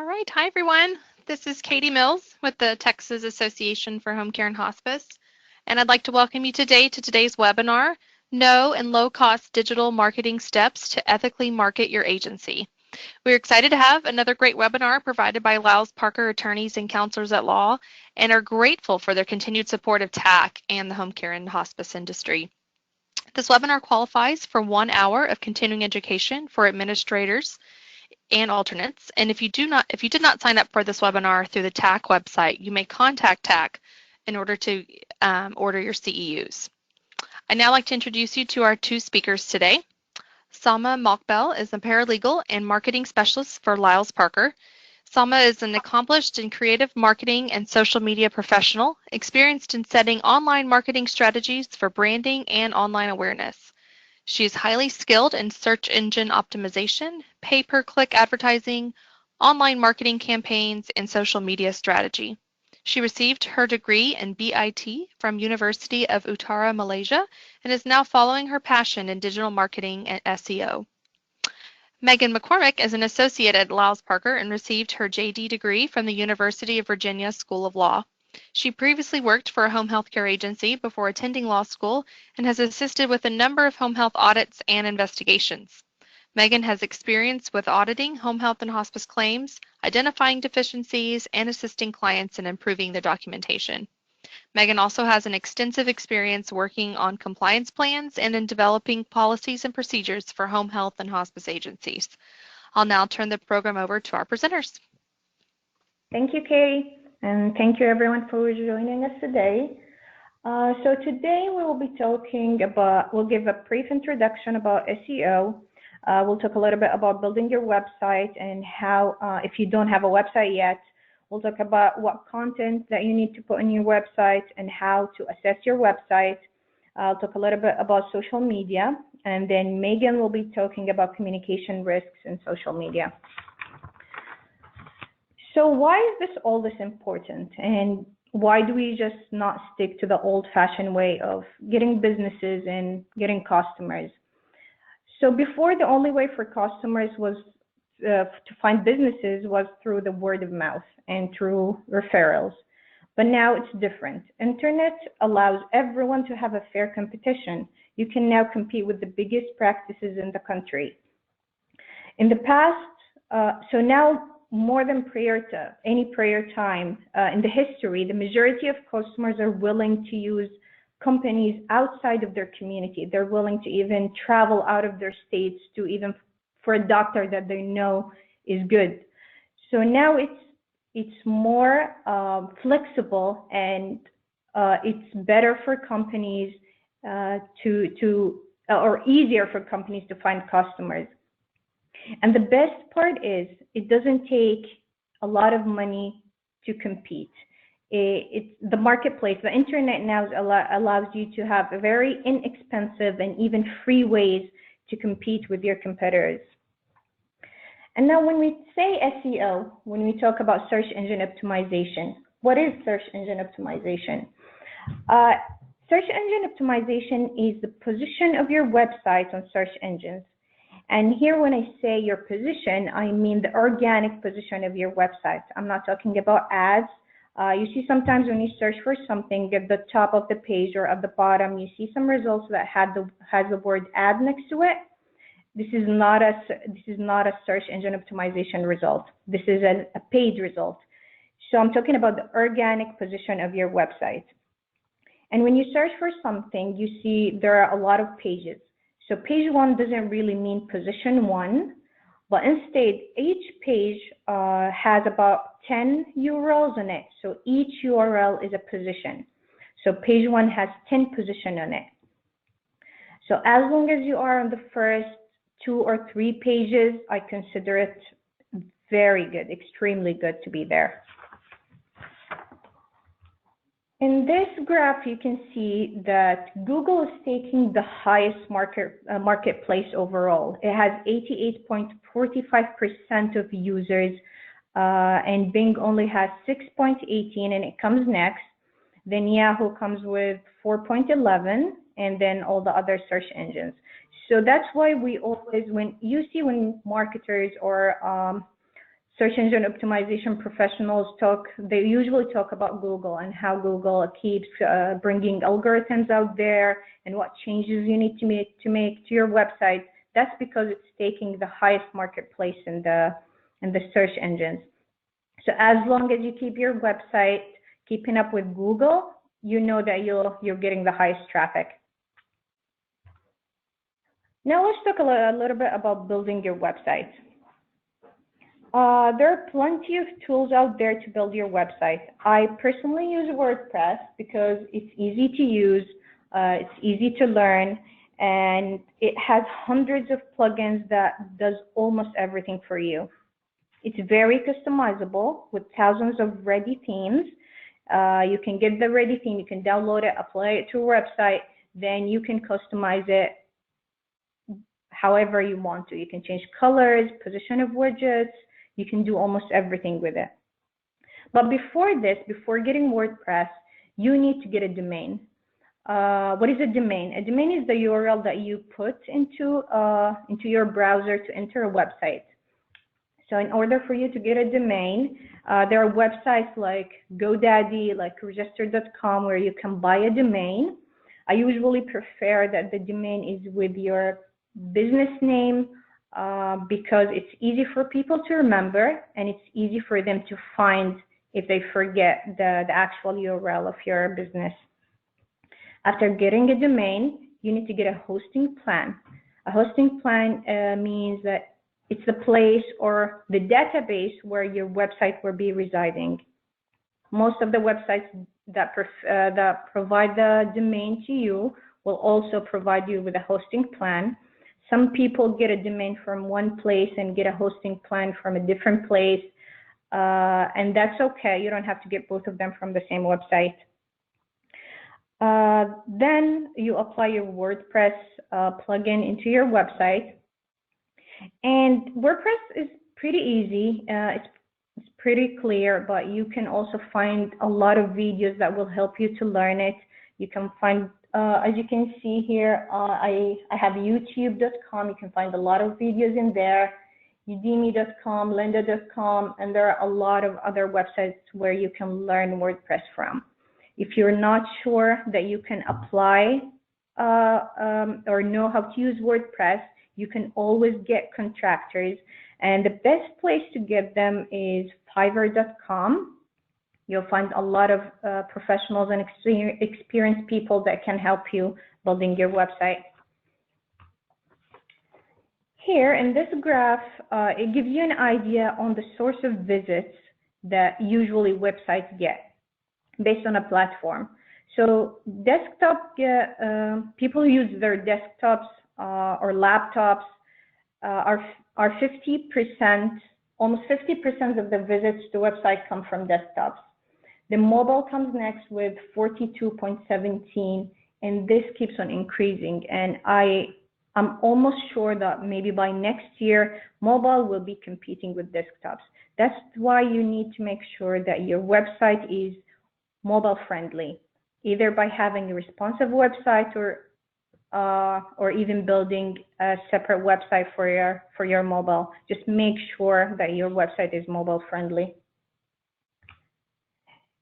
right. Hi, everyone. This is Katie Mills with the Texas Association for Home Care and Hospice, and I'd like to welcome you today to today's webinar, No and Low-Cost Digital Marketing Steps to Ethically Market Your Agency. We're excited to have another great webinar provided by Lyles Parker Attorneys and Counselors at Law, and are grateful for their continued support of TAC and the home care and hospice industry. This webinar qualifies for 1 hour of continuing education for administrators and alternates. And if you did not sign up for this webinar through the TAC website, you may contact TAC in order to order your CEUs. I'd now like to introduce you to our two speakers today. Salma Mokbel is a paralegal and marketing specialist for Lyles Parker. Salma is an accomplished and creative marketing and social media professional, experienced in setting online marketing strategies for branding and online awareness. She is highly skilled in search engine optimization, pay-per-click advertising, online marketing campaigns, and social media strategy. She received her degree in BIT from University of Utara, Malaysia, and is now following her passion in digital marketing and SEO. Megan McCormick is an associate at Lyles Parker and received her JD degree from the University of Virginia School of Law. She previously worked for a home health care agency before attending law school and has assisted with a number of home health audits and investigations. Megan has experience with auditing home health and hospice claims, identifying deficiencies, and assisting clients in improving their documentation. Megan also has an extensive experience working on compliance plans and in developing policies and procedures for home health and hospice agencies. I'll now turn the program over to our presenters. Thank you, Katie, and thank you everyone for joining us today. So today we will be talking about, we'll give a brief introduction about SEO. We'll talk a little bit about building your website and how, if you don't have a website yet, we'll talk about what content that you need to put on your website and how to assess your website. I'll talk a little bit about social media, and then Megan will be talking about communication risks in social media. So why is all this important, and why do we just not stick to the old-fashioned way of getting businesses and getting customers? So before, the only way for customers was to find businesses was through the word of mouth and through referrals. But now it's different. Internet allows everyone to have a fair competition. You can now compete with the biggest practices in the country. In the past, so now more than any prior time in the history, the majority of customers are willing to use companies outside of their community. They're willing to even travel out of their states to even for a doctor that they know is good. So now it's more flexible, and it's better for companies or easier for companies to find customers. And the best part is it doesn't take a lot of money to compete. It's the marketplace, the internet now allows you to have a very inexpensive and even free ways to compete with your competitors. And now when we say SEO, when we talk about search engine optimization, what is search engine optimization? Search engine optimization is the position of your website on search engines. And here when I say your position, I mean the organic position of your website. I'm not talking about ads. You see sometimes when you search for something at the top of the page or at the bottom, you see some results that has the word ad next to it. This is not a search engine optimization result. This is a paid result. So I'm talking about the organic position of your website. And when you search for something, you see there are a lot of pages. So page one doesn't really mean position one, but instead each page has about 10 URLs in it. So each URL is a position. So page one has 10 positions on it. So as long as you are on the first 2 or 3 pages, I consider it very good, extremely good to be there. In this graph, you can see that Google is taking the highest marketplace overall. It has 88.45% of users, and Bing only has 6.18, and it comes next. Then Yahoo comes with 4.11, and then all the other search engines. So that's why we always, when marketers or search engine optimization professionals they usually talk about Google and how Google keeps bringing algorithms out there and what changes you need to make to your website. That's because it's taking the highest marketplace in the search engines. So as long as you keep your website keeping up with Google, you know that you're getting the highest traffic. Now let's talk a little bit about building your website. There are plenty of tools out there to build your website. I personally use WordPress because it's easy to use, it's easy to learn, and it has hundreds of plugins that does almost everything for you. It's very customizable with thousands of ready themes. You can get the ready theme, you can download it, apply it to your website, then you can customize it however you want to. You can change colors, position of widgets, you can do almost everything with it. But before getting WordPress, you need to get a domain. What is a domain? A domain is the URL that you put into your browser to enter a website. So in order for you to get a domain, there are websites like GoDaddy, like register.com, where you can buy a domain. I usually prefer that the domain is with your business name, because it's easy for people to remember and it's easy for them to find if they forget the actual URL of your business. After getting a domain, you need to get a hosting plan. A hosting plan means that it's the place or the database where your website will be residing. Most of the websites that provide the domain to you will also provide you with a hosting plan. Some people get a domain from one place and get a hosting plan from a different place, and that's okay. You don't have to get both of them from the same website. Then you apply your WordPress plugin into your website. And WordPress is pretty easy. It's pretty clear, but you can also find a lot of videos that will help you to learn it. You can find, as you can see here, I have youtube.com. You can find a lot of videos in there, udemy.com, lynda.com, and there are a lot of other websites where you can learn WordPress from. If you're not sure that you can apply or know how to use WordPress, you can always get contractors, and the best place to get them is fiverr.com. You'll find a lot of professionals and experienced people that can help you building your website. Here in this graph, it gives you an idea on the source of visits that usually websites get based on a platform. So desktop, people use their desktops or laptops are 50%, almost 50% of the visits to website come from desktops. The mobile comes next with 42.17, and this keeps on increasing. And I'm almost sure that maybe by next year, mobile will be competing with desktops. That's why you need to make sure that your website is mobile friendly, either by having a responsive website or even building a separate website for your mobile. Just make sure that your website is mobile friendly.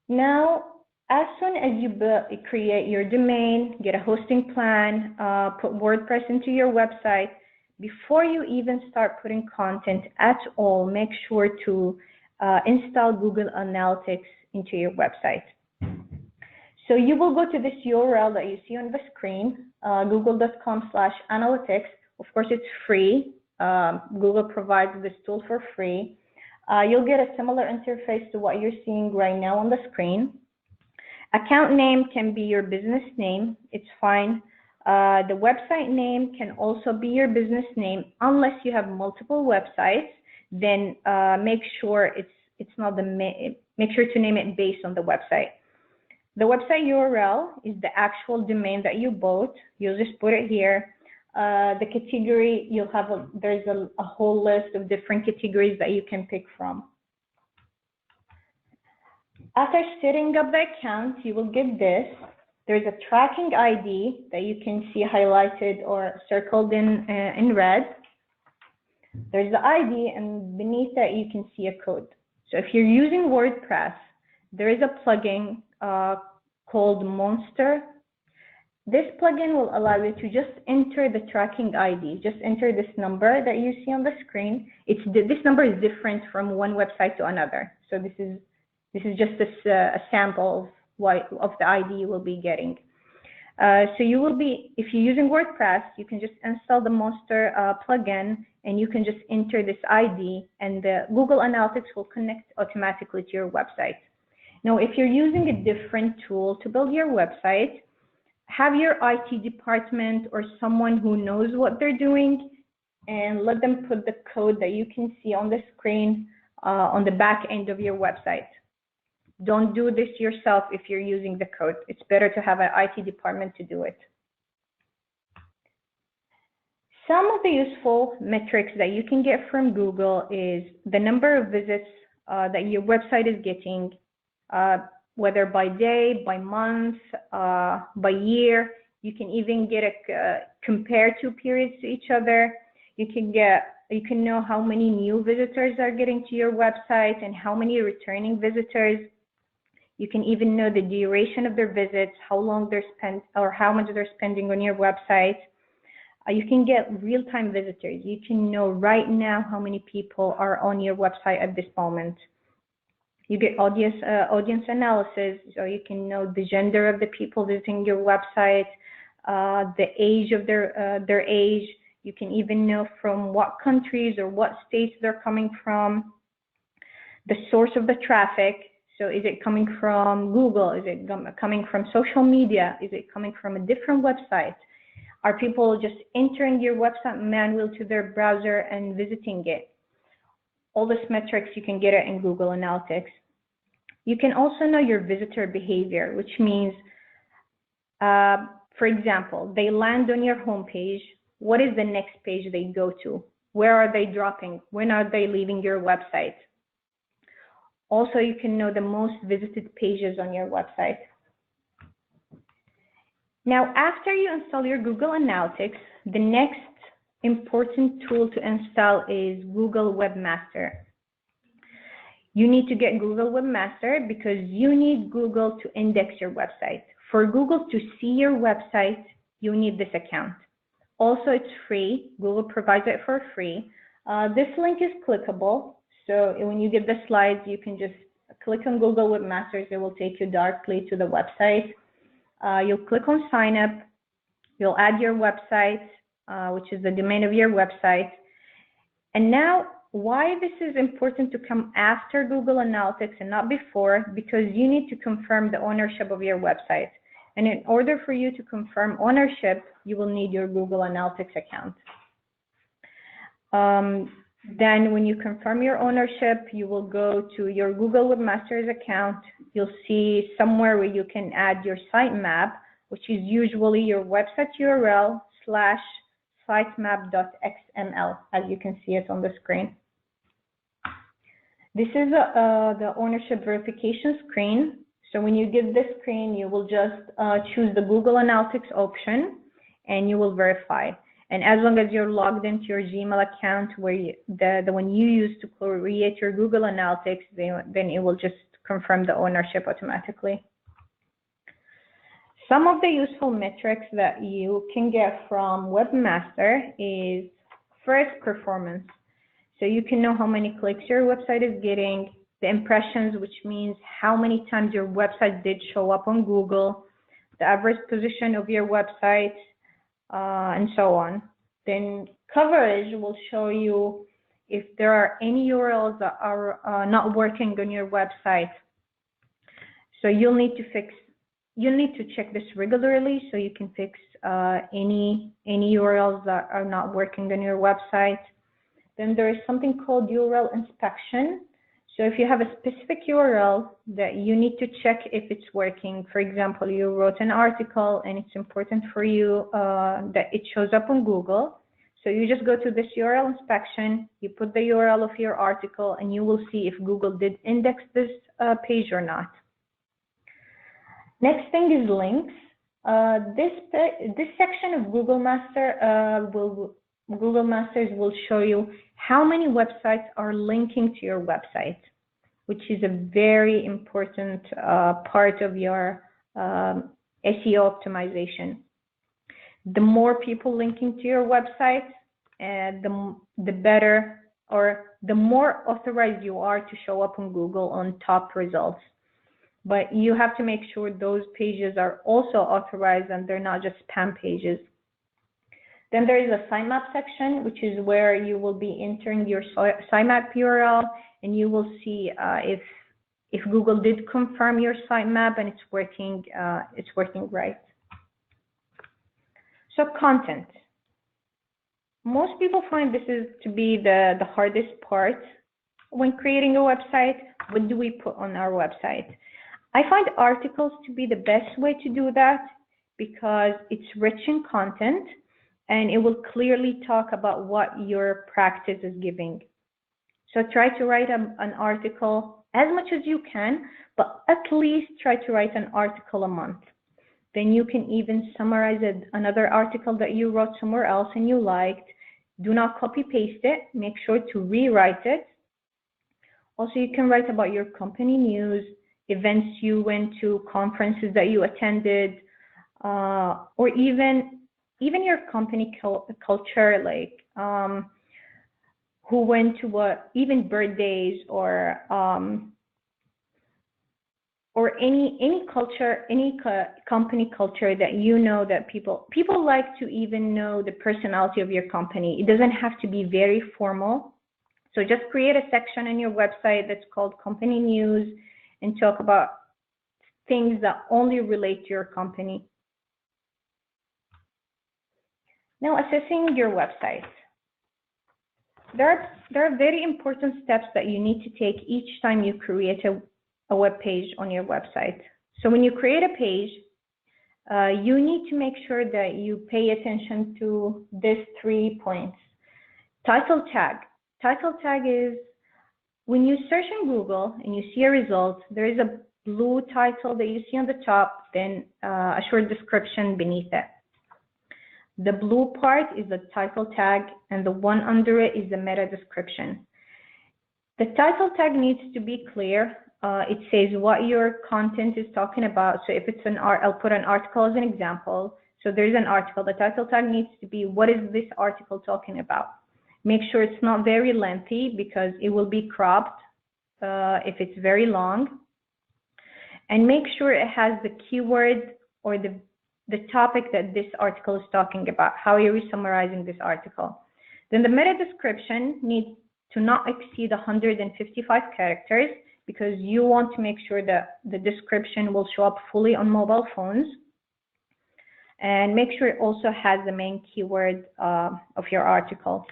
Now, as soon as you create your domain, get a hosting plan, put WordPress into your website, before you even start putting content at all, make sure to install Google Analytics into your website. So you will go to this URL that you see on the screen, google.com/analytics. Of course, it's free. Google provides this tool for free. You'll get a similar interface to what you're seeing right now on the screen. Account name can be your business name. It's fine. The website name can also be your business name, unless you have multiple websites. Then make sure make sure to name it based on the website. The website URL is the actual domain that you bought. You'll just put it here. The category, there's a whole list of different categories that you can pick from. After setting up the account, you will get this. There's a tracking ID that you can see highlighted or circled in red. There's the ID, and beneath that you can see a code. So if you're using WordPress, there is a plugin called Monster. This plugin will allow you to just enter the tracking ID. Just enter this number that you see on the screen. This number is different from one website to another. So this is just a sample of the ID you will be getting. So you will be, if you're using WordPress, you can just install the Monster plugin, and you can just enter this ID, and the Google Analytics will connect automatically to your website. Now, if you're using a different tool to build your website, have your IT department or someone who knows what they're doing, and let them put the code that you can see on the screen on the back end of your website. Don't do this yourself if you're using the code. It's better to have an IT department to do it. Some of the useful metrics that you can get from Google is the number of visits that your website is getting, whether by day, by month, by year. You can even get compare two periods to each other. You can know how many new visitors are getting to your website and how many returning visitors. You can even know the duration of their visits, how long they're spent, or how much they're spending on your website. You can get real-time visitors. You can know right now how many people are on your website at this moment. You get audience analysis, so you can know the gender of the people visiting your website, the age of their age. You can even know from what countries or what states they're coming from, the source of the traffic. So is it coming from Google? Is it coming from social media? Is it coming from a different website? Are people just entering your website manually to their browser and visiting it? All these metrics, you can get it in Google Analytics. You can also know your visitor behavior, which means, for example, they land on your homepage. What is the next page they go to? Where are they dropping? When are they leaving your website? Also, you can know the most visited pages on your website. Now, after you install your Google Analytics, the next important tool to install is Google Webmaster. You need to get Google Webmaster because you need Google to index your website. For Google to see your website, you need this account. Also, it's free. Google provides it for free. This link is clickable. So when you get the slides, you can just click on Google Webmasters. It will take you directly to the website. You'll click on sign up. You'll add your website, which is the domain of your website. And now, why this is important to come after Google Analytics and not before, because you need to confirm the ownership of your website. And in order for you to confirm ownership, you will need your Google Analytics account. Then when you confirm your ownership, you will go to your Google Webmasters account. You'll see somewhere where you can add your sitemap, which is usually your website URL / sitemap.xml, as you can see it on the screen. This is the ownership verification screen. So when you get this screen, you will just choose the Google Analytics option, and you will verify. And as long as you're logged into your Gmail account, where the one you use to create your Google Analytics, then it will just confirm the ownership automatically. Some of the useful metrics that you can get from Webmaster is first, performance. So you can know how many clicks your website is getting, the impressions, which means how many times your website did show up on Google, the average position of your website, and so on. Then coverage will show you if there are any URLs that are not working on your website. So you'll need to check this regularly so you can fix any URLs that are not working on your website. Then there is something called URL inspection. So if you have a specific URL that you need to check if it's working, for example, you wrote an article and it's important for you that it shows up on Google. So you just go to this URL inspection, you put the URL of your article, and you will see if Google did index this page or not. Next thing is links. This section of Google Master will Google Masters will show you how many websites are linking to your website, which is a very important part of your SEO optimization. The more people linking to your website, the better, or the more authorized you are to show up on Google on top results. But you have to make sure those pages are also authorized and they're not just spam pages. Then there is a sitemap section, which is where you will be entering your sitemap URL, and you will see if Google did confirm your sitemap and it's working right. So content. Most people find this is to be the hardest part when creating a website. What do we put on our website? I find articles to be the best way to do that because it's rich in content and it will clearly talk about what your practice is giving. So try to write an article as much as you can, but at least try to write an article a month. Then you can even summarize another article that you wrote somewhere else and you liked. Do not copy paste it. Make sure to rewrite it. Also, you can write about your company news, events you went to, conferences that you attended, or even your company culture, like who went to what, even birthdays or any culture, any company culture that you know that people like to even know the personality of your company. It doesn't have to be very formal. So just create a section on your website that's called company news and talk about things that only relate to your company. Now, assessing your website. There are very important steps that you need to take each time you create a web page on your website. So when you create a page, you need to make sure that you pay attention to these 3 points. Title tag. Title tag is when you search in Google and you see a result, there is a blue title that you see on the top, then a short description beneath it. The blue part is the title tag, and the one under it is the meta description. The title tag needs to be clear. It says what your content is talking about. So if it's I'll put an article as an example. So there's an article. The title tag needs to be, what is this article talking about? Make sure it's not very lengthy because it will be cropped if it's very long. And make sure it has the keyword or the topic that this article is talking about. How are you summarizing this article? Then the meta description needs to not exceed 155 characters because you want to make sure that the description will show up fully on mobile phones. And make sure it also has the main keyword of your article.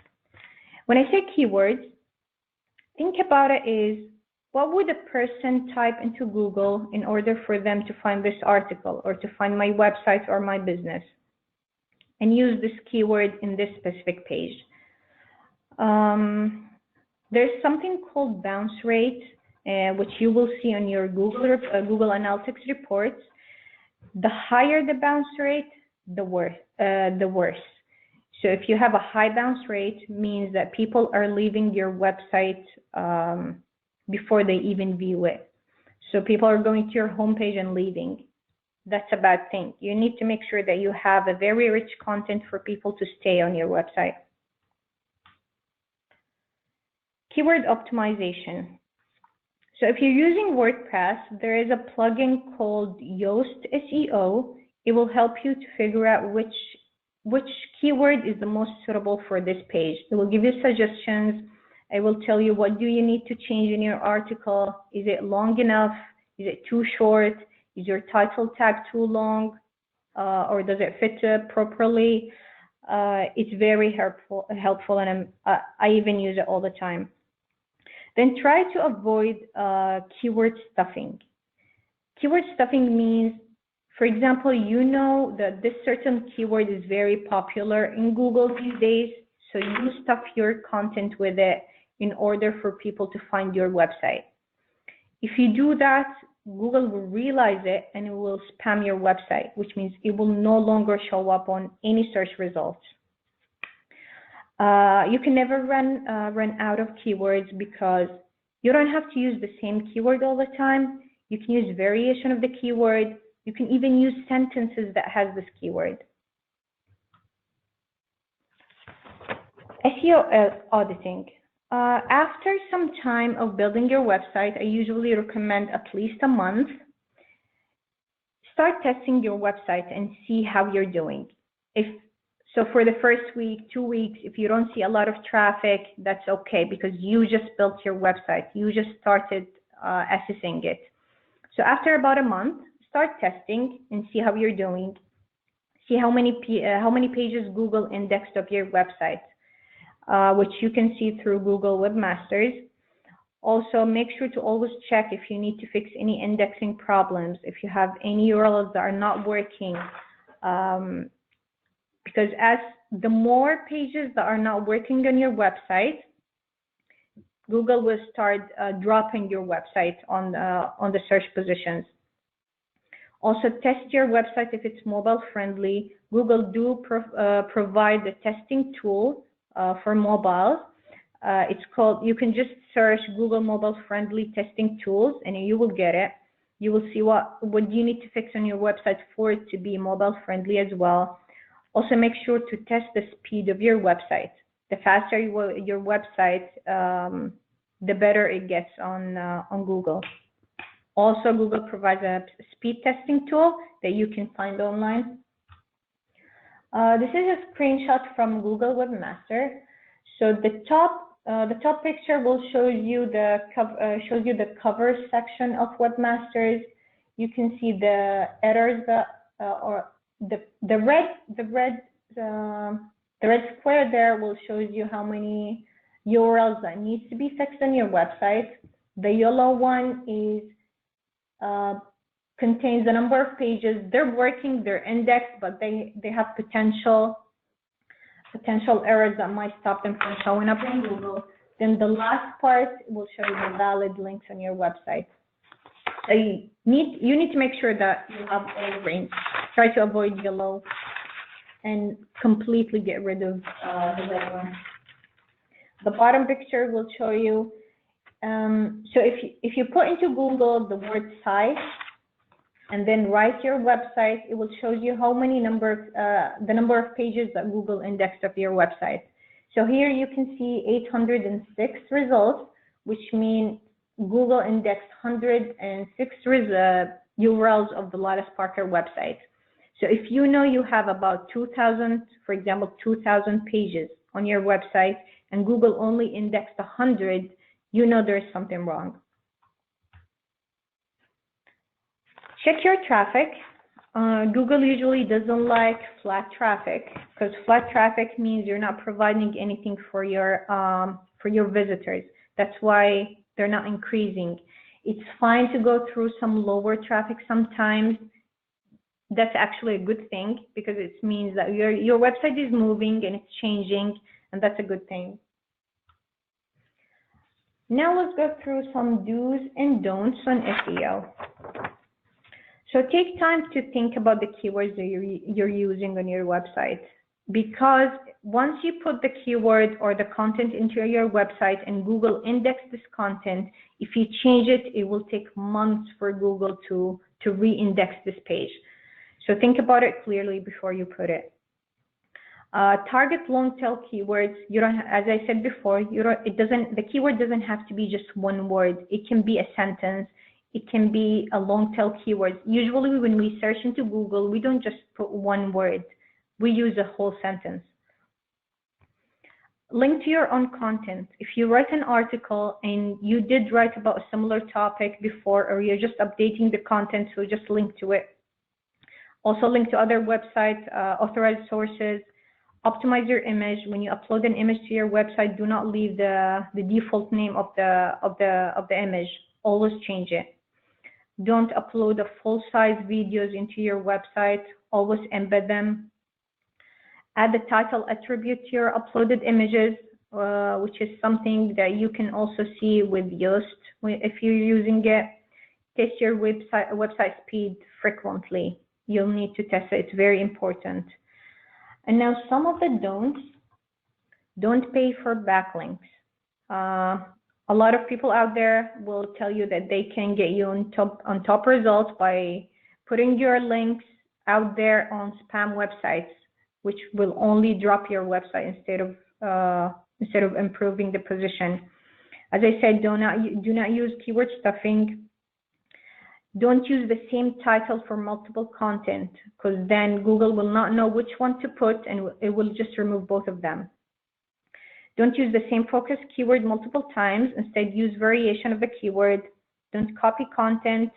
When I say keywords, think about it is, what would a person type into Google in order for them to find this article or to find my website or my business? And use this keyword in this specific page. There's something called bounce rate, which you will see on your Google Analytics reports. The higher the bounce rate, the worse. So if you have a high bounce rate, means that people are leaving your website before they even view it. So people are going to your homepage and leaving. That's a bad thing. You need to make sure that you have a very rich content for people to stay on your website. Keyword optimization. So if you're using WordPress, there is a plugin called Yoast SEO. It will help you to figure out which keyword is the most suitable for this page. It will give you suggestions. It will tell you what do you need to change in your article. Is it long enough? Is it too short? Is your title tag too long? Or does it fit properly? It's very helpful, and I even use it all the time. Then try to avoid keyword stuffing. Keyword stuffing means, for example, you know that this certain keyword is very popular in Google these days, so you stuff your content with it in order for people to find your website. If you do that, Google will realize it and it will spam your website, which means it will no longer show up on any search results. You can never run out of keywords because you don't have to use the same keyword all the time. You can use variation of the keyword. You can even use sentences that has this keyword. SEO auditing. After some time of building your website, I usually recommend at least a month. Start testing your website and see how you're doing. So for the first week, 2 weeks, if you don't see a lot of traffic, that's okay because you just built your website. You just started assessing it. So after about a month, start testing and see how you're doing. See how many pages Google indexed of your website, which you can see through Google Webmasters. Also, make sure to always check if you need to fix any indexing problems, if you have any URLs that are not working. Because as the more pages that are not working on your website, Google will start dropping your website on the search positions. Also, test your website if it's mobile friendly. Google do provide a testing tool for mobile. It's called, you can just search Google mobile friendly testing tools and you will get it. You will see what you need to fix on your website for it to be mobile friendly as well. Also, make sure to test the speed of your website. The faster your website, the better it gets on Google. Also, Google provides a speed testing tool that you can find online. This is a screenshot from Google Webmaster. So the top picture will show you the cover section of Webmasters. You can see the errors or the red square there will show you how many URLs that needs to be fixed on your website. The yellow one is contains the number of pages. They're working, they're indexed, but they have potential errors that might stop them from showing up in Google. Then the last part will show you the valid links on your website. So you need to make sure that you have all green. Try to avoid yellow and completely get rid of the red one. The bottom picture will show you. So if you put into Google the word site and then write your website, it will show you how many the number of pages that Google indexed of your website. So here you can see 806 results, which mean Google indexed 106 URLs of the Lattice Parker website. So if you know you have about 2,000, for example, 2,000 pages on your website and Google only indexed 100, you know there's something wrong. Check your traffic. Google usually doesn't like flat traffic because flat traffic means you're not providing anything for your visitors. That's why they're not increasing. It's fine to go through some lower traffic sometimes. That's actually a good thing because it means that your website is moving and it's changing, and that's a good thing. Now let's go through some do's and don'ts on SEO. So take time to think about the keywords that you're using on your website, because once you put the keyword or the content into your website and Google indexes this content, if you change it, it will take months for Google to re-index this page. So think about it clearly before you put it. Target long tail keywords. You don't, as I said before, the keyword doesn't have to be just one word. It can be a sentence. It can be a long tail keyword. Usually when we search into Google, we don't just put one word. We use a whole sentence. Link to your own content. If you write an article and you did write about a similar topic before, or you're just updating the content, so just link to it. Also link to other websites, authorized sources. Optimize your image. When you upload an image to your website, do not leave the default name of the image. Always change it. Don't upload a full-size videos into your website. Always embed them. Add the title attribute to your uploaded images, which is something that you can also see with Yoast if you're using it. Test your website speed frequently. You'll need to test it. It's very important. And now some of the don'ts. Don't pay for backlinks. A lot of people out there will tell you that they can get you on top results by putting your links out there on spam websites, which will only drop your website instead of improving the position. As I said, do not use keyword stuffing. Don't use the same title for multiple content, because then Google will not know which one to put and it will just remove both of them. Don't use the same focus keyword multiple times. Instead, use variation of the keyword. Don't copy content,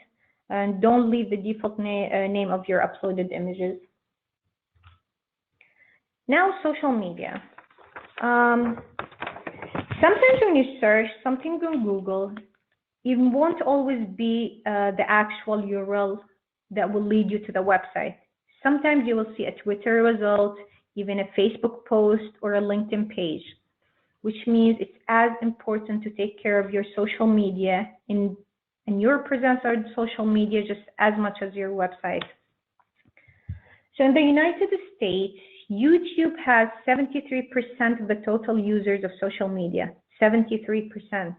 and don't leave the default name of your uploaded images. Now, social media. Sometimes when you search something on Google, it won't always be the actual URL that will lead you to the website. Sometimes you will see a Twitter result, even a Facebook post, or a LinkedIn page, which means it's as important to take care of your social media and your presence on social media just as much as your website. So in the United States, YouTube has 73% of the total users of social media, 73%.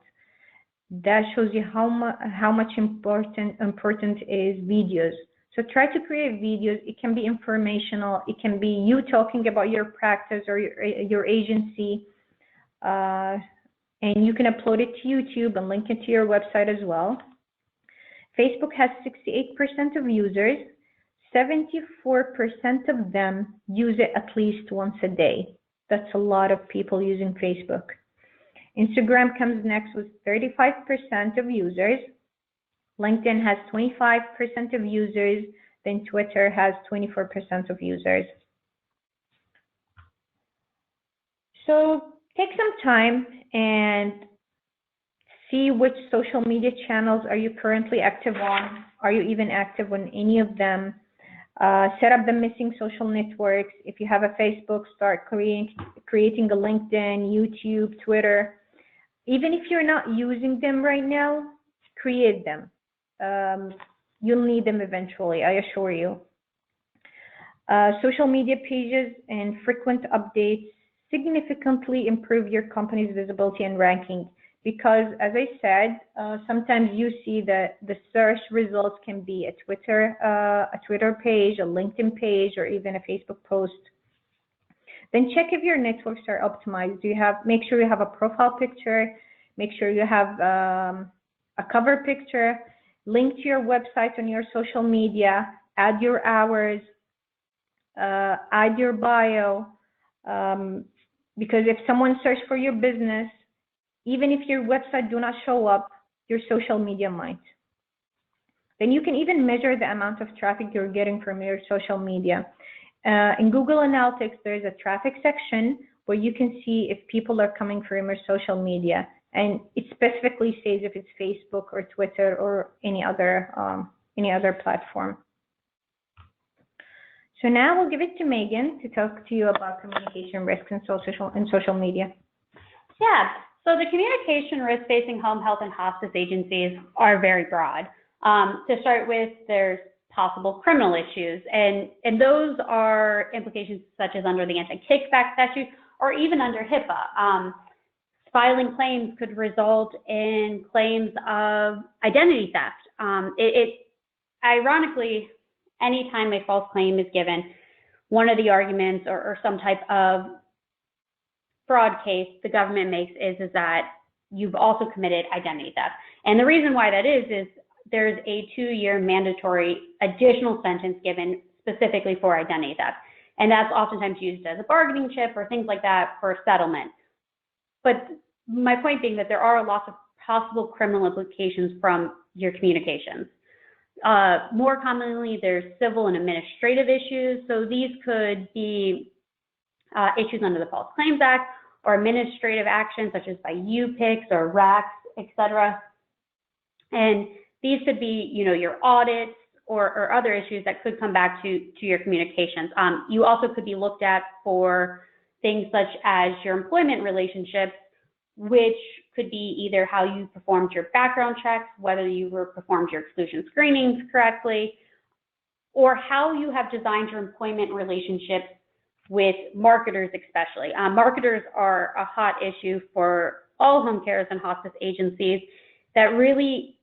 That shows you how much important is videos. So try to create videos. It can be informational. It can be you talking about your practice or your agency. And you can upload it to YouTube and link it to your website as well. Facebook has 68% of users. 74% of them use it at least once a day. That's a lot of people using Facebook. Instagram comes next with 35% of users. LinkedIn has 25% of users. Then Twitter has 24% of users. So take some time and see which social media channels are you currently active on. Are you even active on any of them? Set up the missing social networks. If you have a Facebook, start creating a LinkedIn, YouTube, Twitter. Even if you're not using them right now, create them. You'll need them eventually, I assure you. Social media pages and frequent updates significantly improve your company's visibility and ranking, because as I said, sometimes you see that the search results can be a Twitter page, a LinkedIn page, or even a Facebook post. Then check if your networks are optimized. Make sure you have a profile picture, make sure you have a cover picture, link to your website on your social media, add your hours, add your bio, because if someone searches for your business, even if your website do not show up, your social media might. Then you can even measure the amount of traffic you're getting from your social media. In Google Analytics, there's a traffic section where you can see if people are coming from your social media, and it specifically says if it's Facebook or Twitter or any other platform. So now we'll give it to Megan to talk to you about communication risks in social media. Yeah, so the communication risks facing home health and hospice agencies are very broad. To start with, there's possible criminal issues, and those are implications such as under the anti-kickback statute or even under HIPAA. Filing claims could result in claims of identity theft. Ironically, anytime a false claim is given, one of the arguments or some type of fraud case the government makes is that you've also committed identity theft. And the reason why that is there's a 2-year mandatory additional sentence given specifically for identity theft. And that's oftentimes used as a bargaining chip or things like that for settlement. But my point being that there are lots of possible criminal implications from your communications. More commonly, there's civil and administrative issues. So these could be issues under the False Claims Act or administrative actions such as by UPICs or RACs, etc. And these could be, your audits or other issues that could come back to your communications. You also could be looked at for things such as your employment relationships, which could be either how you performed your background checks, whether you performed your exclusion screenings correctly, or how you have designed your employment relationships with marketers especially. Marketers are a hot issue for all home cares and hospice agencies that really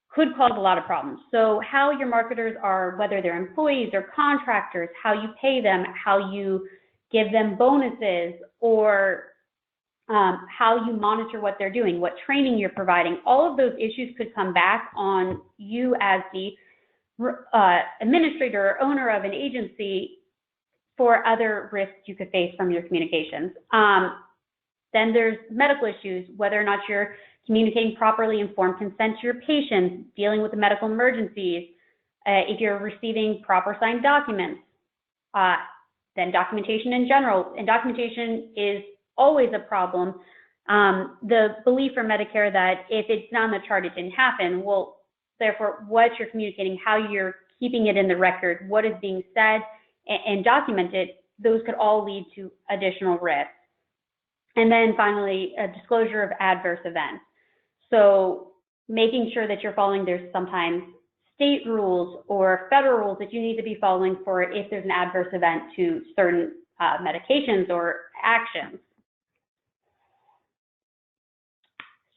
could cause a lot of problems. So how your marketers are, whether they're employees or contractors, how you pay them, how you give them bonuses, or how you monitor what they're doing, what training you're providing, all of those issues could come back on you as the administrator or owner of an agency for other risks you could face from your communications. Then there's medical issues, whether or not you're communicating properly informed consent to your patients, dealing with the medical emergencies, if you're receiving proper signed documents, then documentation in general. And documentation is always a problem. The belief for Medicare that if it's not on the chart, it didn't happen. Well, therefore, what you're communicating, how you're keeping it in the record, what is being said and documented, those could all lead to additional risks. And then finally, a disclosure of adverse events. So making sure that you're following, there's sometimes state rules or federal rules that you need to be following for if there's an adverse event to certain medications or actions.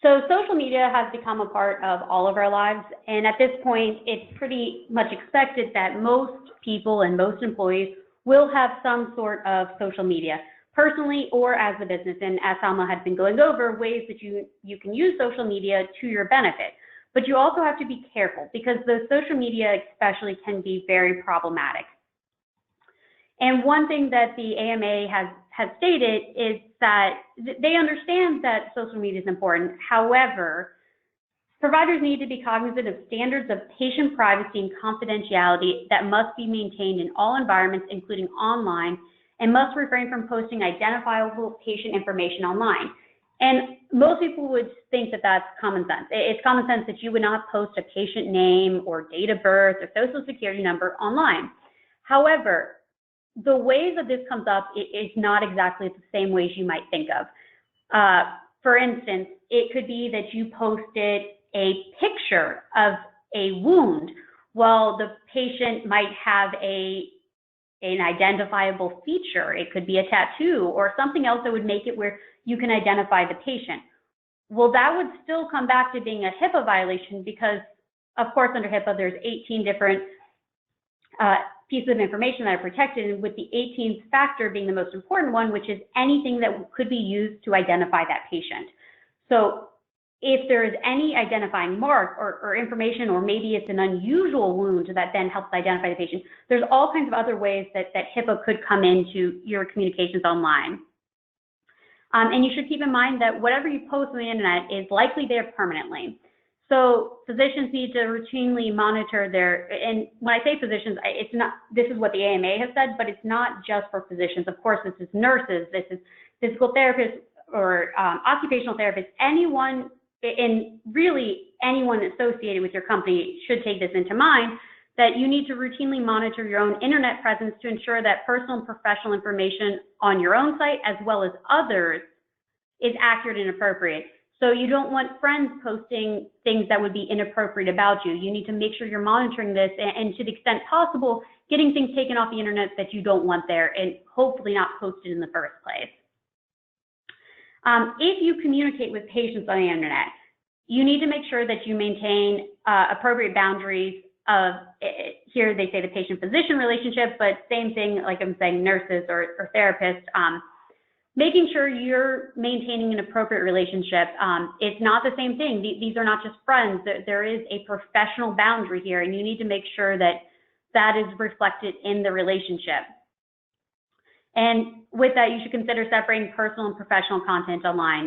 So social media has become a part of all of our lives, and at this point, it's pretty much expected that most people and most employees will have some sort of social media, personally or as a business. And as Salma had been going over, ways that you can use social media to your benefit. But you also have to be careful because the social media especially can be very problematic. And one thing that the AMA has stated is that they understand that social media is important. However, providers need to be cognizant of standards of patient privacy and confidentiality that must be maintained in all environments, including online, and must refrain from posting identifiable patient information online. And most people would think that that's common sense. It's common sense that you would not post a patient name or date of birth or social security number online. However, the ways that this comes up is not exactly the same ways you might think of. For instance, it could be that you posted a picture of a wound while the patient might have an identifiable feature. It could be a tattoo or something else that would make it where you can identify the patient. Well, that would still come back to being a HIPAA violation because, of course, under HIPAA, there's 18 different pieces of information that are protected, and with the 18th factor being the most important one, which is anything that could be used to identify that patient. So if there is any identifying mark or information, or maybe it's an unusual wound that then helps identify the patient, there's all kinds of other ways that HIPAA could come into your communications online. And you should keep in mind that whatever you post on the internet is likely there permanently. So physicians need to routinely monitor their, and when I say physicians, it's not, this is what the AMA has said, but it's not just for physicians. Of course, this is nurses, this is physical therapists or occupational therapists, anyone, and really anyone associated with your company should take this into mind, that you need to routinely monitor your own internet presence to ensure that personal and professional information on your own site, as well as others, is accurate and appropriate. So you don't want friends posting things that would be inappropriate about you. You need to make sure you're monitoring this and to the extent possible, getting things taken off the internet that you don't want there and hopefully not posted in the first place. If you communicate with patients on the internet, you need to make sure that you maintain appropriate boundaries of, here they say the patient-physician relationship, but same thing, like I'm saying, nurses or therapists, making sure you're maintaining an appropriate relationship. It's not the same thing. These are not just friends. There is a professional boundary here, and you need to make sure that that is reflected in the relationship. And with that, you should consider separating personal and professional content online.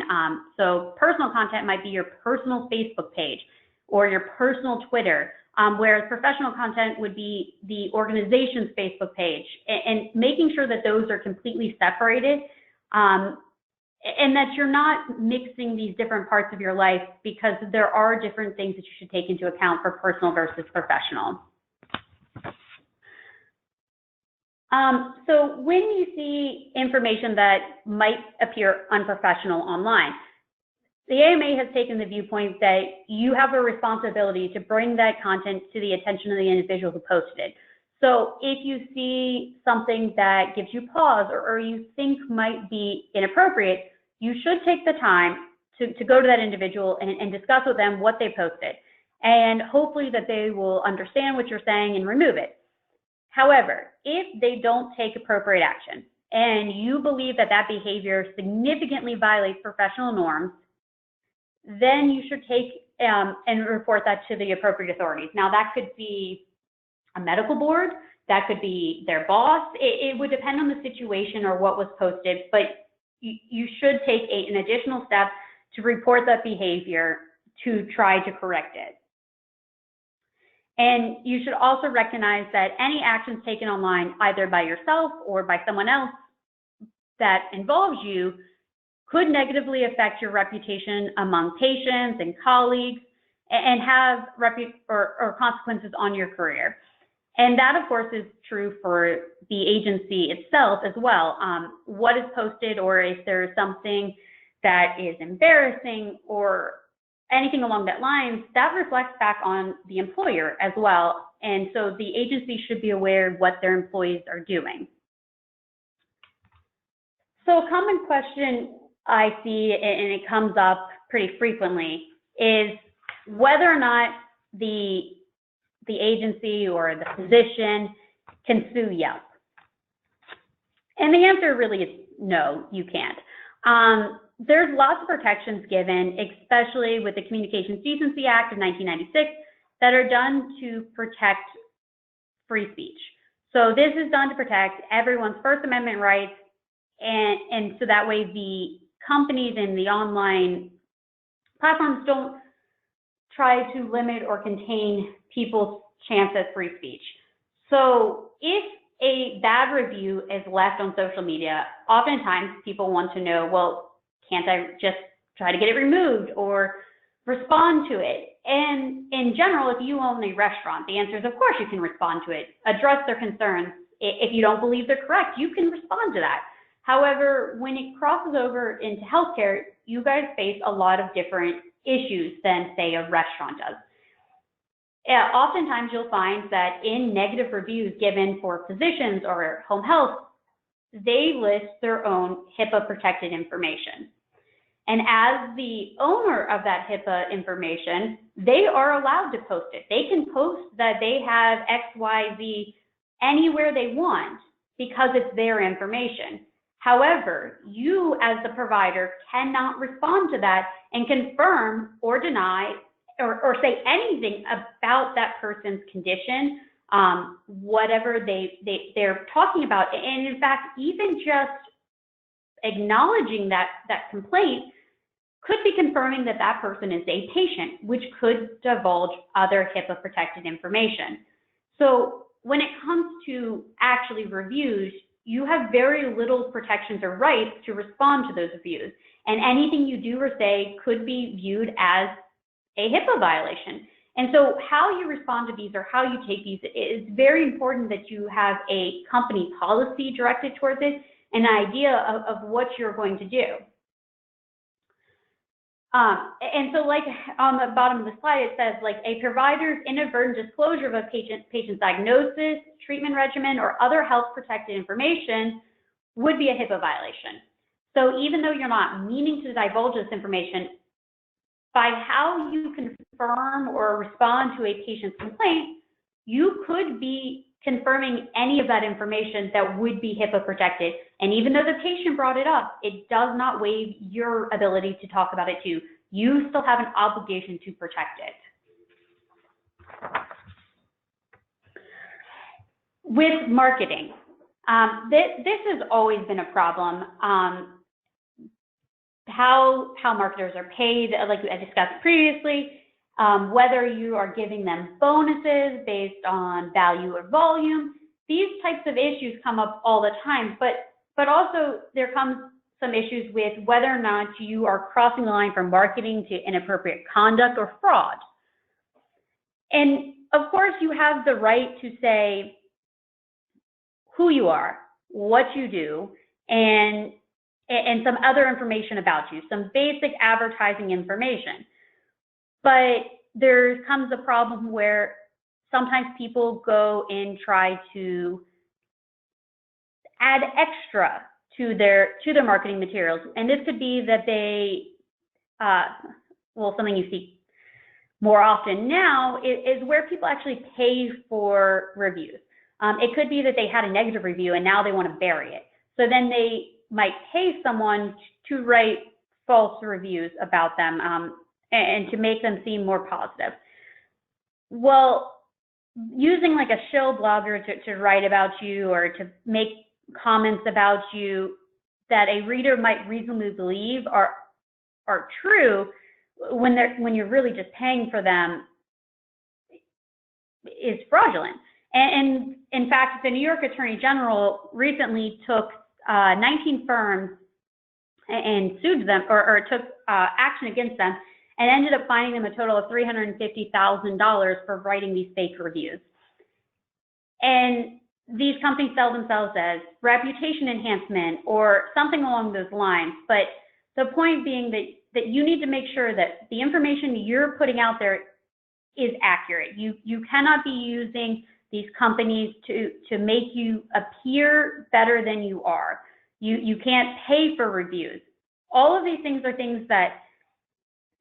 So personal content might be your personal Facebook page or your personal Twitter, whereas professional content would be the organization's Facebook page, and making sure that those are completely separated. And that you're not mixing these different parts of your life, because there are different things that you should take into account for personal versus professional. So when you see information that might appear unprofessional online, the AMA has taken the viewpoint that you have a responsibility to bring that content to the attention of the individual who posted it. So if you see something that gives you pause or you think might be inappropriate, you should take the time to go to that individual and discuss with them what they posted. And hopefully that they will understand what you're saying and remove it. However, if they don't take appropriate action and you believe that that behavior significantly violates professional norms, then you should take and report that to the appropriate authorities. Now, that could be a medical board, that could be their boss. It would depend on the situation or what was posted, but you should take an additional step to report that behavior to try to correct it. And you should also recognize that any actions taken online, either by yourself or by someone else that involves you, could negatively affect your reputation among patients and colleagues and have or consequences on your career. And that, of course, is true for the agency itself as well. What is posted, or if there's something that is embarrassing or anything along that line, that reflects back on the employer as well. And so the agency should be aware of what their employees are doing. So a common question I see, and it comes up pretty frequently, is whether or not the agency or the physician can sue Yelp. And the answer really is no, you can't. There's lots of protections given, especially with the Communications Decency Act of 1996, that are done to protect free speech. So this is done to protect everyone's First Amendment rights, and so that way the companies and the online platforms don't try to limit or contain people's chance at free speech. So if a bad review is left on social media, oftentimes people want to know, well, can't I just try to get it removed or respond to it? And in general, if you own a restaurant, the answer is, of course, you can respond to it, address their concerns. If you don't believe they're correct, you can respond to that. However, when it crosses over into healthcare, you guys face a lot of different issues than, say, a restaurant does. Oftentimes, you'll find that in negative reviews given for physicians or home health, they list their own HIPAA-protected information. And as the owner of that HIPAA information, they are allowed to post it. They can post that they have XYZ anywhere they want because it's their information. However, you as the provider cannot respond to that and confirm or deny or say anything about that person's condition, whatever they're talking about. And in fact, even just acknowledging that complaint could be confirming that that person is a patient, which could divulge other HIPAA protected information. So when it comes to actually reviews, you have very little protections or rights to respond to those reviews. And anything you do or say could be viewed as a HIPAA violation. And so how you respond to these or how you take these, it's very important that you have a company policy directed towards it, an idea of what you're going to do. And so like on the bottom of the slide, it says like a provider's inadvertent disclosure of a patient's diagnosis, treatment regimen, or other health protected information would be a HIPAA violation. So even though you're not meaning to divulge this information, by how you confirm or respond to a patient's complaint, you could be confirming any of that information that would be HIPAA protected. And even though the patient brought it up, it does not waive your ability to talk about it too. You still have an obligation to protect it. With marketing, this has always been a problem. How marketers are paid, like I discussed previously, whether you are giving them bonuses based on value or volume. These types of issues come up all the time, but also there comes some issues with whether or not you are crossing the line from marketing to inappropriate conduct or fraud. And of course, you have the right to say who you are, what you do, and some other information about you, some basic advertising information. But there comes a problem where sometimes people go and try to add extra to their marketing materials. And this could be that they, well, something you see more often now is where people actually pay for reviews. It could be that they had a negative review and now they want to bury it. So then they might pay someone to write false reviews about them and to make them seem more positive. Well, using like a shill blogger to write about you or to make comments about you that a reader might reasonably believe are true when you're really just paying for them is fraudulent. And in fact, the New York Attorney General recently took 19 firms and sued them or took action against them and ended up fining them a total of $350,000 for writing these fake reviews. And these companies sell themselves as reputation enhancement or something along those lines. But the point being that you need to make sure that the information you're putting out there is accurate. You cannot be using these companies to make you appear better than you are. You can't pay for reviews. All of these things are things that,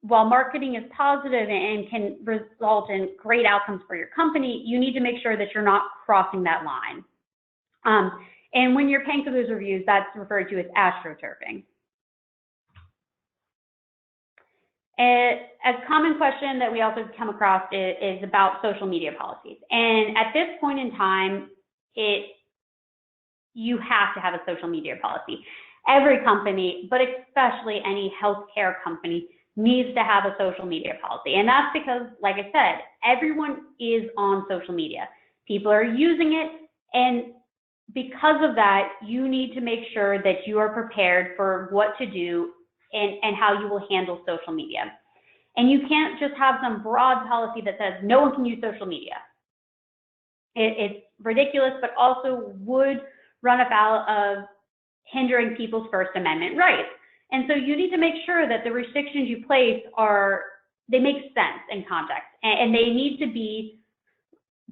while marketing is positive and can result in great outcomes for your company, you need to make sure that you're not crossing that line. And when you're paying for those reviews, that's referred to as astroturfing. A common question that we also come across is about social media policies. And at this point in time, you have to have a social media policy. Every company, but especially any healthcare company, needs to have a social media policy. And that's because, like I said, everyone is on social media. People are using it, and because of that, you need to make sure that you are prepared for what to do and how you will handle social media. And you can't just have some broad policy that says no one can use social media. It's ridiculous, but also would run afoul of hindering people's First Amendment rights. And so you need to make sure that the restrictions you place they make sense in context, and they need to be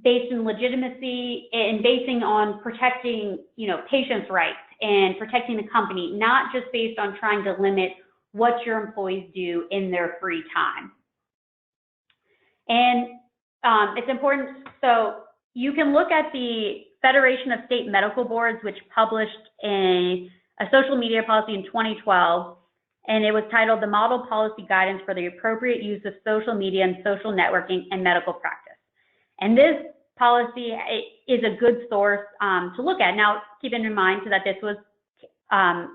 based in legitimacy and basing on protecting, patients' rights and protecting the company, not just based on trying to limit what your employees do in their free time. And it's important, so you can look at the Federation of State Medical Boards, which published a social media policy in 2012, and it was titled The Model Policy Guidance for the Appropriate Use of Social Media and Social Networking in Medical Practice. And this policy is a good source to look at. Now, keeping in mind that this was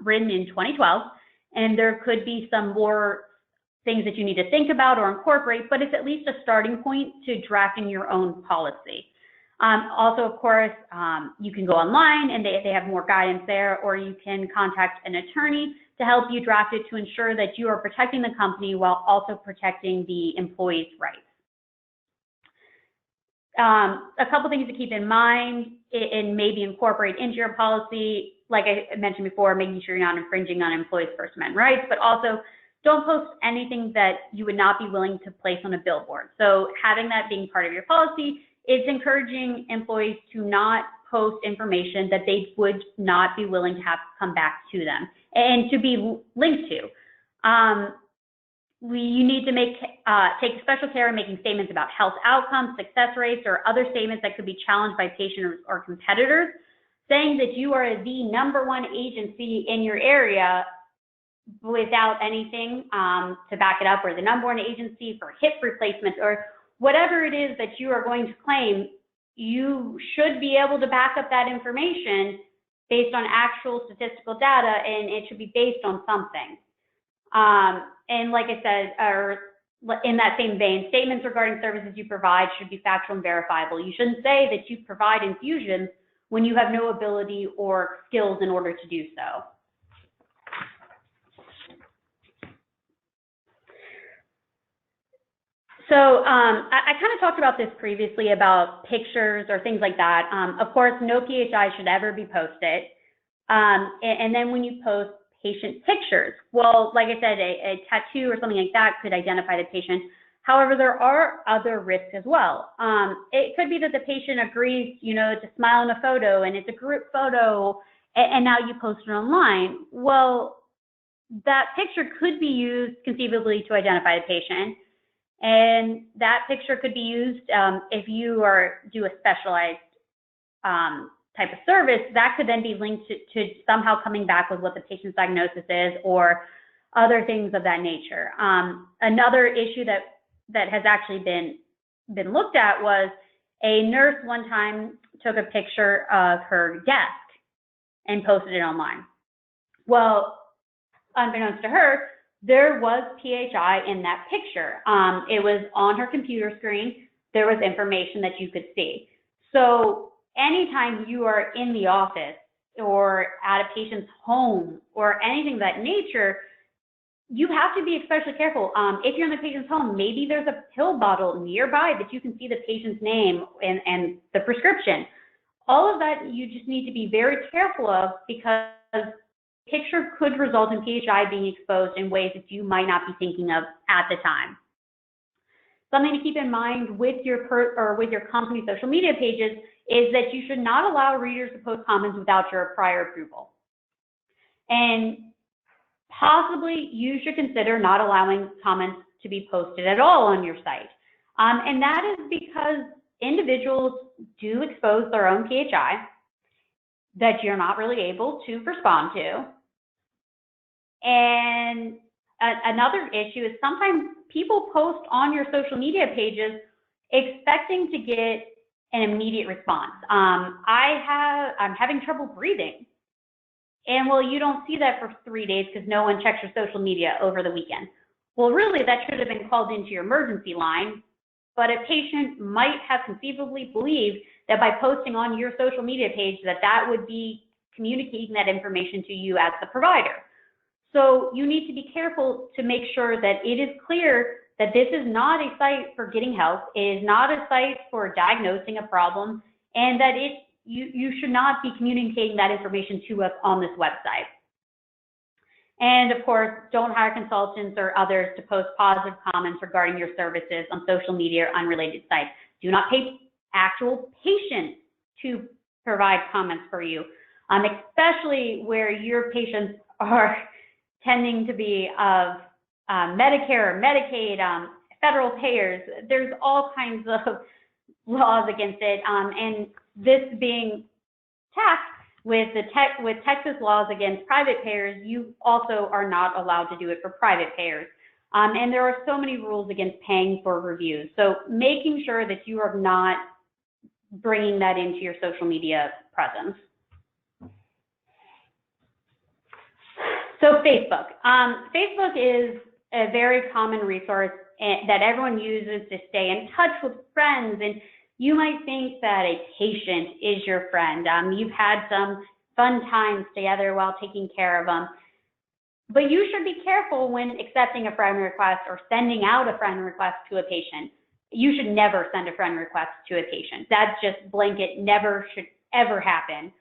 written in 2012, and there could be some more things that you need to think about or incorporate, but it's at least a starting point to drafting your own policy. Also, of course, you can go online and they have more guidance there, or you can contact an attorney to help you draft it to ensure that you are protecting the company while also protecting the employee's rights. A couple things to keep in mind and maybe incorporate into your policy, like I mentioned before, making sure you're not infringing on employees' First Amendment rights, but also don't post anything that you would not be willing to place on a billboard. So having that being part of your policy is encouraging employees to not post information that they would not be willing to have come back to them and to be linked to. You need to take special care in making statements about health outcomes, success rates, or other statements that could be challenged by patients or competitors. Saying that you are the #1 agency in your area without anything to back it up, or the #1 agency for hip replacements, or whatever it is that you are going to claim, you should be able to back up that information based on actual statistical data, and it should be based on something. And like I said, or in that same vein, statements regarding services you provide should be factual and verifiable. You shouldn't say that you provide infusions when you have no ability or skills in order to do so. So I kind of talked about this previously about pictures or things like that. Of course, no PHI should ever be posted. And then when you post patient pictures, well, like I said, a tattoo or something like that could identify the patient. However, there are other risks as well. It could be that the patient agrees, to smile in a photo and it's a group photo, and now you post it online. Well, that picture could be used conceivably to identify the patient, and that picture could be used if you do a specialized type of service. That could then be linked to somehow coming back with what the patient's diagnosis is or other things of that nature. Another issue that has actually been looked at was a nurse one time took a picture of her desk and posted it online. Well, unbeknownst to her, there was PHI in that picture. It was on her computer screen. There was information that you could see. So anytime you are in the office or at a patient's home or anything of that nature, you have to be especially careful. If you're in the patient's home, maybe there's a pill bottle nearby that you can see the patient's name and the prescription. All of that you just need to be very careful of, because picture could result in PHI being exposed in ways that you might not be thinking of at the time. Something to keep in mind with your company social media pages is that you should not allow readers to post comments without your prior approval. And possibly you should consider not allowing comments to be posted at all on your site. And that is because individuals do expose their own PHI that you're not really able to respond to. And another issue is sometimes people post on your social media pages expecting to get an immediate response. I'm having trouble breathing. And well, you don't see that for 3 days because no one checks your social media over the weekend. Well, really, that should have been called into your emergency line, but a patient might have conceivably believed that by posting on your social media page that would be communicating that information to you as the provider. So you need to be careful to make sure that it is clear that this is not a site for getting help, it is not a site for diagnosing a problem, and that you should not be communicating that information to us on this website. And of course, don't hire consultants or others to post positive comments regarding your services on social media or unrelated sites. Do not pay actual patients to provide comments for you, especially where your patients are tending to be of Medicare, Medicaid, federal payers. There's all kinds of laws against it, and this being taxed with Texas laws against private payers, you also are not allowed to do it for private payers. And there are so many rules against paying for reviews. So making sure that you are not bringing that into your social media presence. So Facebook. Facebook is a very common resource that everyone uses to stay in touch with friends. And you might think that a patient is your friend. You've had some fun times together while taking care of them. But you should be careful when accepting a friend request or sending out a friend request to a patient. You should never send a friend request to a patient. That's just blanket, never should ever happen.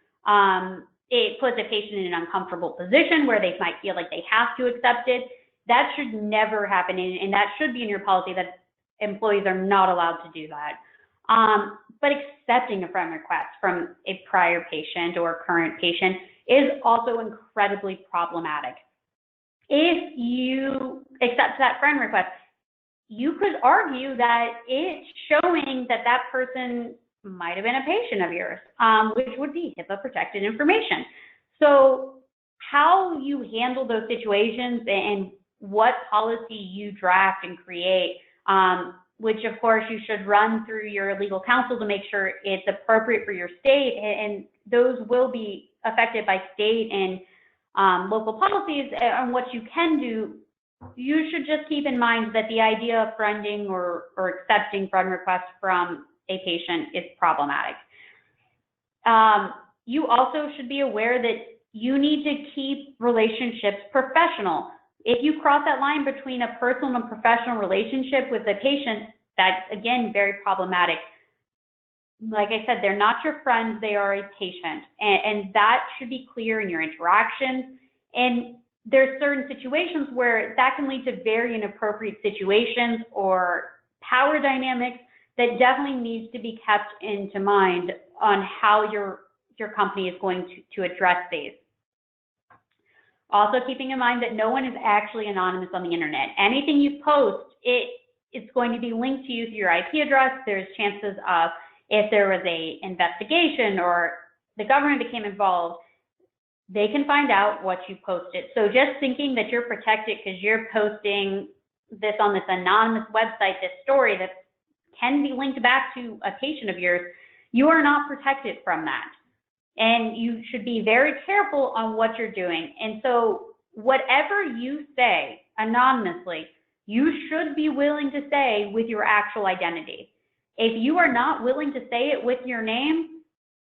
It puts a patient in an uncomfortable position where they might feel like they have to accept it. That should never happen, and that should be in your policy that employees are not allowed to do that. But accepting a friend request from a prior patient or current patient is also incredibly problematic. If you accept that friend request, you could argue that it's showing that that person might have been a patient of yours, which would be HIPAA protected information. So how you handle those situations and what policy you draft and create, which of course you should run through your legal counsel to make sure it's appropriate for your state, and those will be affected by state and local policies on what you can do. You should just keep in mind that the idea of friending or accepting friend requests from a patient is problematic. You also should be aware that you need to keep relationships professional. If you cross that line between a personal and professional relationship with a patient, that's again very problematic. Like I said, they're not your friends, they are a patient. And that should be clear in your interactions. And there's certain situations where that can lead to very inappropriate situations or power dynamics that definitely needs to be kept into mind on how your company is going to address these. Also keeping in mind that no one is actually anonymous on the internet. Anything you post, it's going to be linked to you through your IP address. There's chances of, if there was a investigation or the government became involved, they can find out what you posted. So just thinking that you're protected because you're posting this on this anonymous website, this story that can be linked back to a patient of yours, you are not protected from that. And you should be very careful on what you're doing. And so whatever you say anonymously, you should be willing to say with your actual identity. If you are not willing to say it with your name,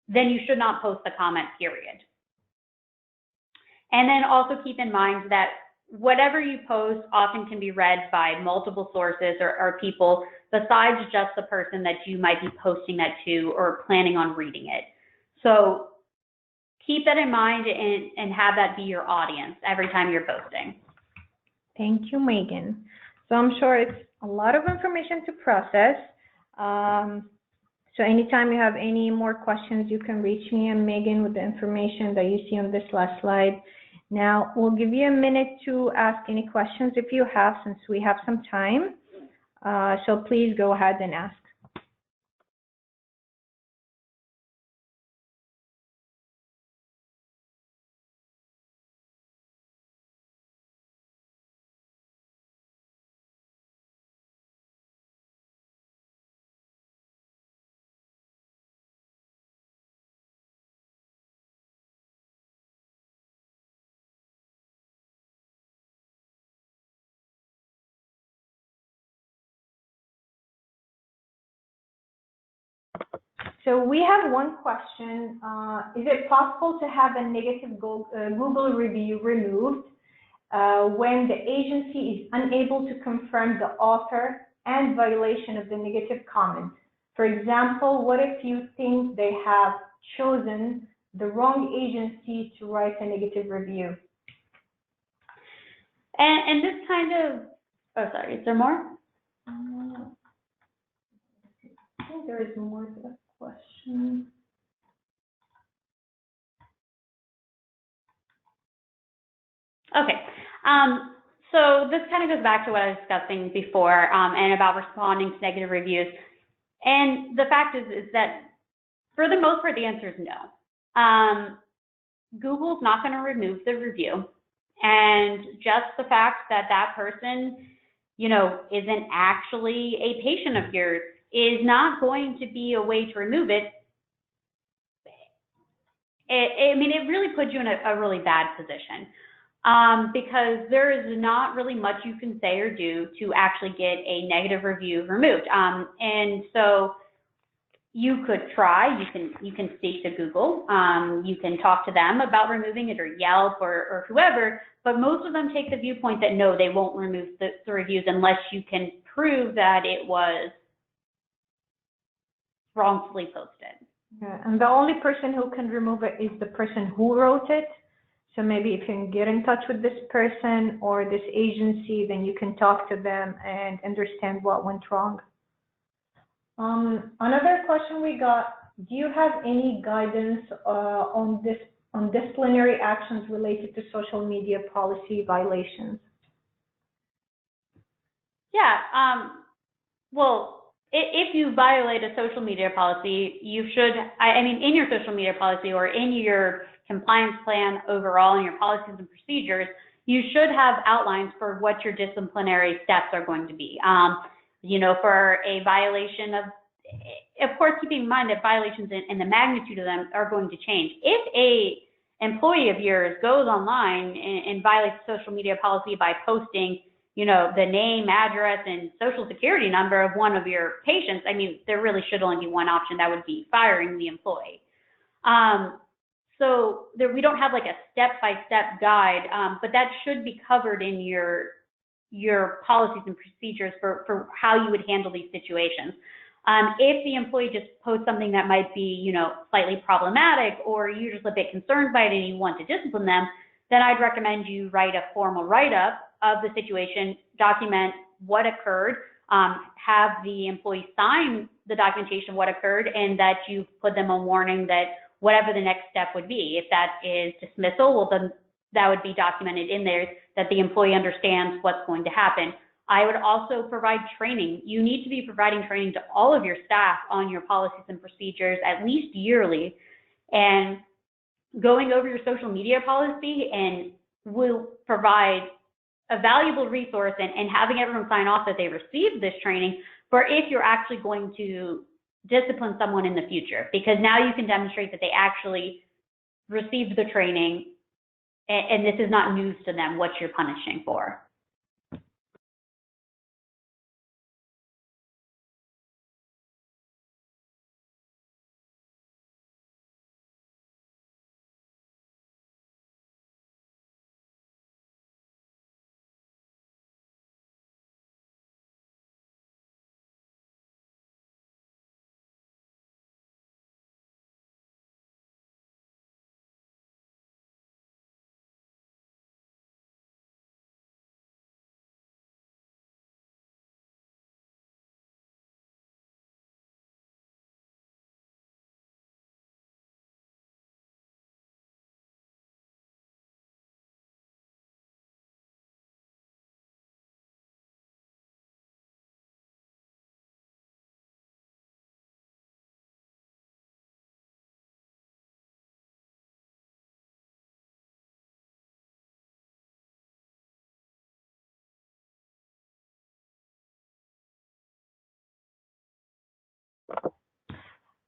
then you should not post the comment, period. And then also keep in mind that whatever you post often can be read by multiple sources or people besides just the person that you might be posting that to or planning on reading it. So keep that in mind and have that be your audience every time you're posting. Thank you, Megan. So I'm sure it's a lot of information to process. So anytime you have any more questions, you can reach me and Megan with the information that you see on this last slide. Now, we'll give you a minute to ask any questions if you have, since we have some time. So please go ahead and ask. So we have one question. Is it possible to have a negative Google review removed when the agency is unable to confirm the author and violation of the negative comment? For example, what if you think they have chosen the wrong agency to write a negative review? And this kind of, oh, sorry, is there more? I think there is more to that question. Okay. So this kind of goes back to what I was discussing before and about responding to negative reviews. And the fact is that for the most part, the answer is no. Google's not going to remove the review. And just the fact that that person, you know, isn't actually a patient of yours is not going to be a way to remove it. I mean, it really puts you in a really bad position because there is not really much you can say or do to actually get a negative review removed. And so you could try, you can speak to Google, you can talk to them about removing it, or Yelp or whoever, but most of them take the viewpoint that no, they won't remove the reviews unless you can prove that it was wrongfully posted. Yeah, and the only person who can remove it is the person who wrote it. So maybe if you can get in touch with this person or this agency, then you can talk to them and understand what went wrong. Another question we got, do you have any guidance on disciplinary actions related to social media policy violations? Yeah, well, if you violate a social media policy, you should, I mean, in your social media policy or in your compliance plan overall, in your policies and procedures, you should have outlines for what your disciplinary steps are going to be. You know, for a violation of course, keeping in mind that violations and the magnitude of them are going to change. If a employee of yours goes online and violates social media policy by posting, you know, the name, address, and social security number of one of your patients, I mean, there really should only be one option. That would be firing the employee. So we don't have like a step-by-step guide, but that should be covered in your policies and procedures for how you would handle these situations. If the employee just posts something that might be, you know, slightly problematic, or you're just a bit concerned by it and you want to discipline them, then I'd recommend you write a formal write-up of the situation, document what occurred, have the employee sign the documentation of what occurred, and that you put them a warning that whatever the next step would be. If that is dismissal, well, then that would be documented in there that the employee understands what's going to happen. I would also provide training. You need to be providing training to all of your staff on your policies and procedures at least yearly, and going over your social media policy and will provide a valuable resource, and having everyone sign off that they received this training for if you're actually going to discipline someone in the future, because now you can demonstrate that they actually received the training and this is not news to them what you're punishing for.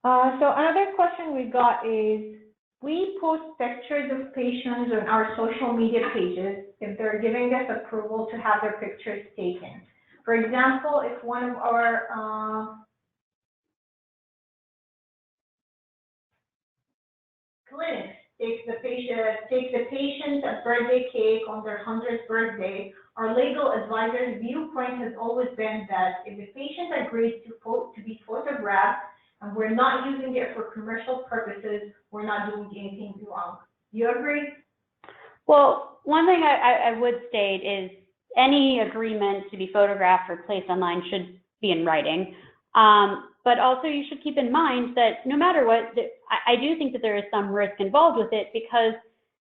So another question we got is, we post pictures of patients on our social media pages if they're giving us approval to have their pictures taken. For example, if one of our clinics takes the patient's birthday cake on their 100th birthday, our legal advisor's viewpoint has always been that if the patient agrees to be photographed, and we're not using it for commercial purposes, we're not doing anything wrong. Do you agree? Well, one thing I would state is any agreement to be photographed or placed online should be in writing. But also you should keep in mind that no matter what, I do think that there is some risk involved with it, because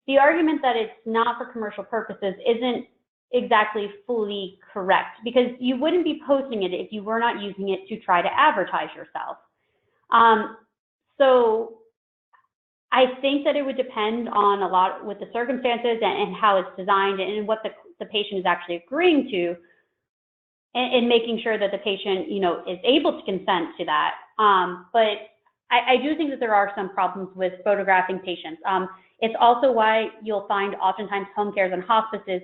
the argument that it's not for commercial purposes isn't exactly fully correct, because you wouldn't be posting it if you were not using it to try to advertise yourself. So I think that it would depend on a lot with the circumstances and how it's designed and what the patient is actually agreeing to, and making sure that the patient, is able to consent to that. But I do think that there are some problems with photographing patients. It's also why you'll find oftentimes home cares and hospices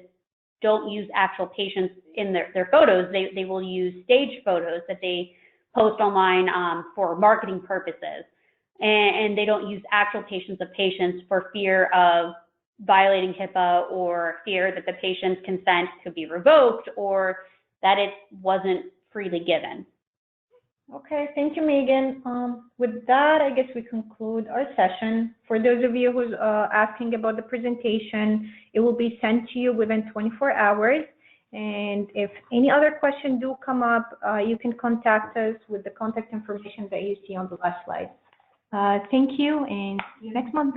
don't use actual patients in their photos. They will use staged photos that they post online for marketing purposes. And they don't use actual patients of patients for fear of violating HIPAA, or fear that the patient's consent could be revoked, or that it wasn't freely given. Okay, thank you, Megan. With that, I guess we conclude our session. For those of you who's asking about the presentation, it will be sent to you within 24 hours. And if any other questions do come up, you can contact us with the contact information that you see on the last slide. Thank you, and see you next month.